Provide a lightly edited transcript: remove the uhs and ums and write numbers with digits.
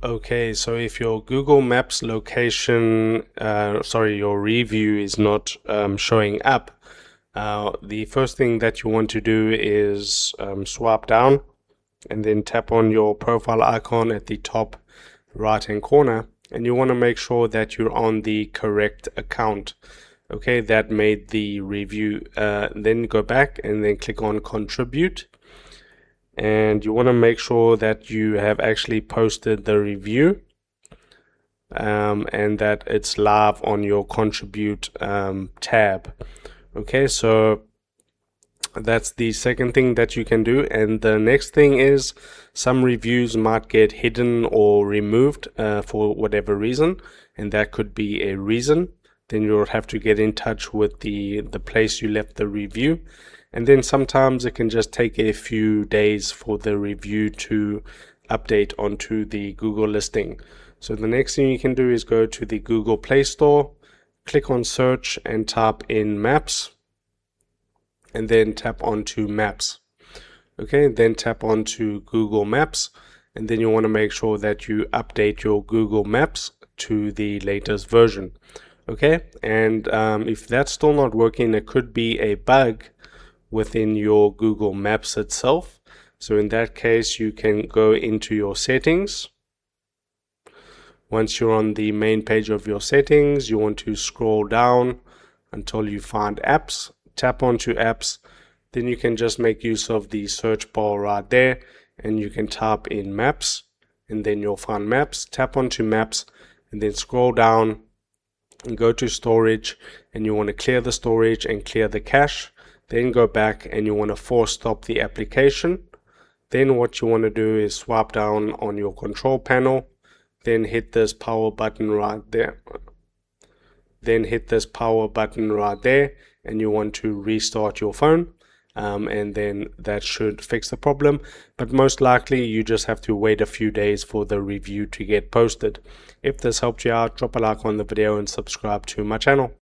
Okay, so if your Google Maps location, your review is not showing up, the first thing that you want to do is swipe down and then tap on your profile icon at the top right hand corner, and you want to make sure that you're on the correct account. Okay, that made the review. Then go back and then click on contribute, and you want to make sure that you have actually posted the review and that it's live on your contribute tab. Okay, so that's the second thing that you can do. And the next thing is some reviews might get hidden or removed for whatever reason, and that could be a reason. Then you'll have to get in touch with the place you left the review, and then sometimes it can just take a few days for the review to update onto the Google listing. So the next thing you can do is go to the Google Play Store, click on search and type in maps, and then tap onto maps. Okay, then tap onto Google Maps, and then you want to make sure that you update your Google Maps to the latest version. Okay, and if that's still not working, it could be a bug within your Google Maps itself. So in that case, you can go into your settings. Once you're on the main page of your settings, you want to scroll down until you find apps, tap onto apps, then you can just make use of the search bar right there, and you can type in maps, and then you'll find maps, tap onto maps, and then scroll down and go to storage, and you want to clear the storage and clear the cache. Then go back and you want to force stop the application. Then what you want to do is swipe down on your control panel, then hit this power button right there. Then hit this power button right there, and you want to restart your phone. And then that should fix the problem, but most likely you just have to wait a few days for the review to get posted. If this helped you out, drop a like on the video and subscribe to my channel.